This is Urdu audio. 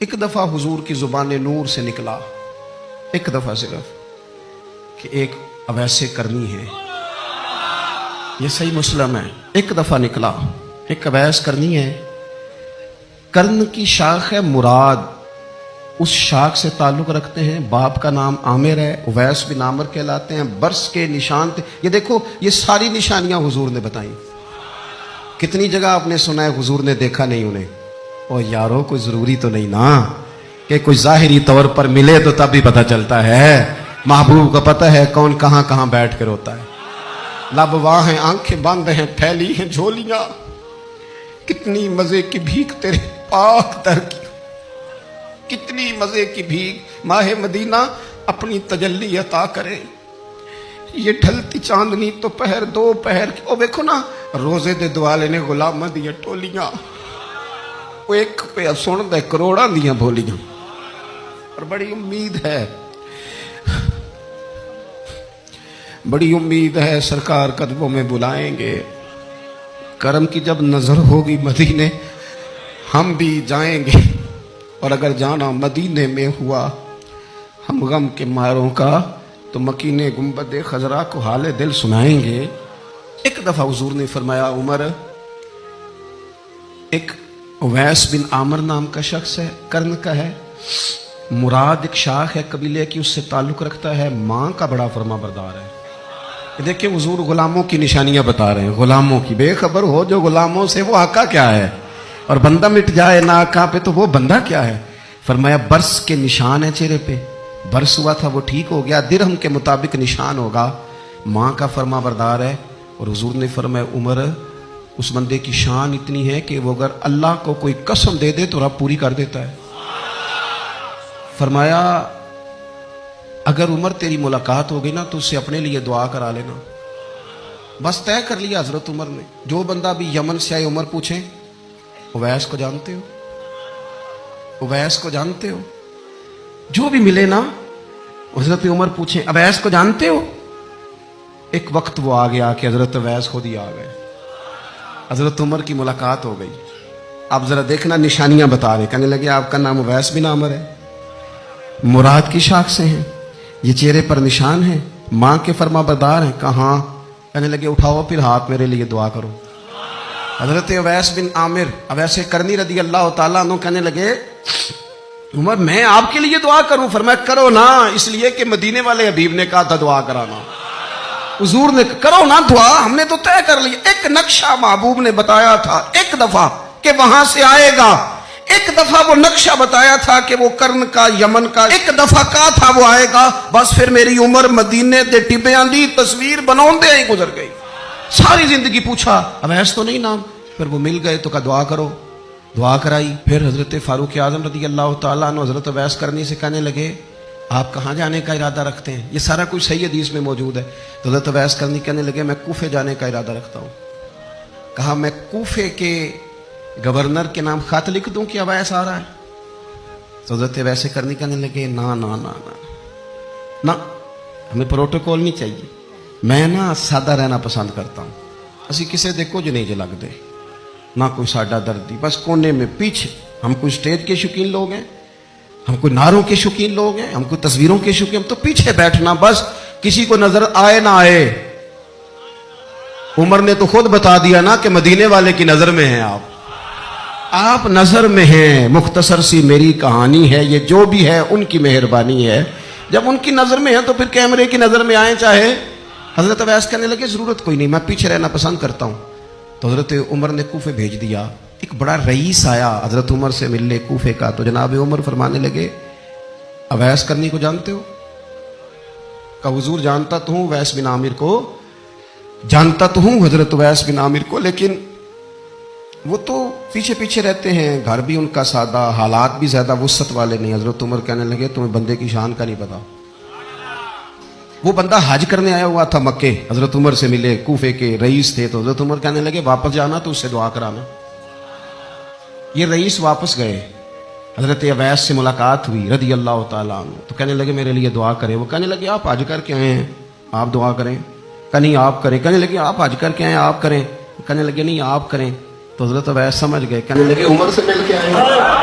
ایک دفعہ حضور کی زبان نور سے نکلا، ایک دفعہ صرف، کہ ایک اویس کرنی ہے، یہ صحیح مسلم ہے، ایک دفعہ نکلا، ایک اویس کرنی ہے۔ کرن کی شاخ ہے مراد، اس شاخ سے تعلق رکھتے ہیں، باپ کا نام عامر ہے، اویس بن عامر کہلاتے ہیں، برس کے نشان تھے۔ یہ دیکھو یہ ساری نشانیاں حضور نے بتائیں۔ کتنی جگہ آپ نے سنا ہے حضور نے دیکھا نہیں انہیں، اور یارو کوئی ضروری تو نہیں نا کہ کوئی ظاہری طور پر ملے تو تب بھی پتہ چلتا ہے، محبوب کو پتہ ہے کون کہاں کہاں بیٹھ کر ہوتا ہے۔ لب واہ ہیں، آنکھیں بند ہیں، پھیلی ہیں جھولیاں، کتنی مزے کی بھیک تیرے پاک در کی، کتنی مزے کی بھیک ماہ مدینہ اپنی تجلی عطا کرے۔ یہ ڈھلتی چاندنی تو پہر دو پہر کی، او دیکھو نا روزے دے دوالے نے غلامہ دیا ٹولیاں، وہ ایک پہ سن دے کروڑاں دیا بولیاں، اور بڑی امید ہے، بڑی امید ہے سرکار قدموں میں بلائیں گے۔ کرم کی جب نظر ہوگی مدینے ہم بھی جائیں گے، اور اگر جانا مدینے میں ہوا ہم غم کے ماروں کا تو مکین گنبد خضرا کو حال دل سنائیں گے۔ ایک دفعہ حضور نے فرمایا عمر، ایک اویس بن عامر نام کا شخص ہے، کرن کا ہے، مراد ایک شاخ ہے قبیلے کی، اس سے تعلق رکھتا ہے، ماں کا بڑا فرما بردار ہے۔ دیکھیں حضور غلاموں کی نشانیاں بتا رہے ہیں، غلاموں کی، بے خبر ہو جو غلاموں سے وہ آقا کیا ہے، اور بندہ مٹ جائے نہ آقا پہ تو وہ بندہ کیا ہے۔ فرمایا برس کے نشان ہے چہرے پہ، برس ہوا تھا وہ ٹھیک ہو گیا، درہم کے مطابق نشان ہوگا، ماں کا فرما بردار ہے۔ اور حضور نے فرمایا عمر، اس بندے کی شان اتنی ہے کہ وہ اگر اللہ کو کوئی قسم دے دے تو رب پوری کر دیتا ہے۔ فرمایا اگر عمر تیری ملاقات ہو گئی نا تو اس سے اپنے لیے دعا کرا لینا۔ بس طے کر لیا حضرت عمر نے، جو بندہ بھی یمن سے آئے عمر پوچھیں اویس کو جانتے ہو، اویس کو جانتے ہو، جو بھی ملے نا حضرت عمر پوچھیں اویس کو جانتے ہو۔ ایک وقت وہ آ گیا کہ حضرت اویس خود ہی آ گئے، حضرت عمر کی ملاقات ہو گئی۔ آپ ذرا دیکھنا نشانیاں بتا رہے، کہنے لگے آپ کا نام اویس بن عامر ہے، مراد کی شاخ سے ہیں، یہ چہرے پر نشان ہیں، ماں کے فرما بردار ہیں، کہاں؟ کہنے لگے اٹھاؤ پھر ہاتھ میرے لیے دعا کرو۔ حضرت اویس بن عامر اویس کرنی رضی اللہ تعالیٰ عنہ کہنے لگے عمر میں آپ کے لیے دعا کروں؟ فرمایا کرو نا، اس لیے کہ مدینے والے حبیب نے کہا تھا دعا کرانا، حضور نے کرو نا دعا، ہم نے تو طے کر لیا۔ ایک نقشہ محبوب نے بتایا تھا ایک دفعہ کہ وہاں سے آئے گا، ایک دفعہ وہ نقشہ بتایا تھا کہ وہ کرن کا یمن کا، ایک دفعہ کہا تھا وہ آئے گا، بس پھر میری عمر مدینے دے ٹبیاں دی تصویر بناؤندے ہی گزر گئی۔ ساری زندگی پوچھا اویس تو نہیں نام، پھر وہ مل گئے تو کہا دعا کرو، دعا کرائی۔ پھر حضرت فاروق اعظم رضی اللہ تعالیٰ عنہ حضرت اویس کرنی سے کہنے لگے آپ کہاں جانے کا ارادہ رکھتے ہیں؟ یہ سارا کچھ صحیح حدیث میں موجود ہے۔ تو حضرت اویس کرنی کہنے لگے میں کوفے جانے کا ارادہ رکھتا ہوں۔ کہا میں کوفے کے گورنر کے نام خط لکھ دوں کہ اویس آ رہا ہے؟ تو حضرت اویس کرنی کہنے لگے نا نا نا نا نا، ہمیں پروٹوکول نہیں چاہیے، میں نا سادہ رہنا پسند کرتا ہوں، اسی کسے دے کچھ نہیں جو لگ دے، نہ کوئی ساڈا دردی، بس کونے میں پیچھے، ہم کوئی سٹیج کے شوقین لوگ ہیں، ہم کوئی نعروں کے شوقین لوگ ہیں، ہم کوئی تصویروں کے شوقین، ہم تو پیچھے بیٹھنا، بس کسی کو نظر آئے نہ آئے۔ عمر نے تو خود بتا دیا نا کہ مدینے والے کی نظر میں ہیں آپ نظر میں ہیں، مختصر سی میری کہانی ہے، یہ جو بھی ہے ان کی مہربانی ہے، جب ان کی نظر میں ہے تو پھر کیمرے کی نظر میں آئیں چاہے۔ حضرت اویس کہنے لگے ضرورت کوئی نہیں، میں پیچھے رہنا پسند کرتا ہوں۔ تو حضرت عمر نے کوفے بھیج دیا، ایک بڑا رئیس آیا حضرت عمر سے ملنے کوفے کا، تو جناب عمر فرمانے لگے اویس کرنی کو جانتے ہو؟ کہا حضور جانتا تو ہوں، اویس بن عامر کو جانتا تو ہوں، حضرت اویس بن عامر کو، لیکن وہ تو پیچھے پیچھے رہتے ہیں، گھر بھی ان کا سادہ، حالات بھی زیادہ وسعت والے نہیں۔ حضرت عمر کہنے لگے تمہیں بندے کی شان کا نہیں پتا، وہ بندہ حج کرنے آیا ہوا تھا مکے، حضرت عمر سے ملے، کوفے کے رئیس تھے، تو حضرت عمر کہنے لگے واپس جانا تو اس سے دعا کرانا۔ یہ رئیس واپس گئے، حضرت اویس سے ملاقات ہوئی رضی اللہ تعالیٰ عنہ، تو کہنے لگے میرے لیے دعا کریں۔ وہ کہنے لگے آپ حج کر کے آئے ہیں، آپ دعا کریں۔ کہ نہیں آپ کریں۔ کہنے لگے آپ حج کر کے آئے ہیں، آپ کریں۔ کہنے لگے نہیں آپ کریں۔ تو حضرت اویس سمجھ گئے، کہنے لگے عمر سے مل کے آئے ہیں۔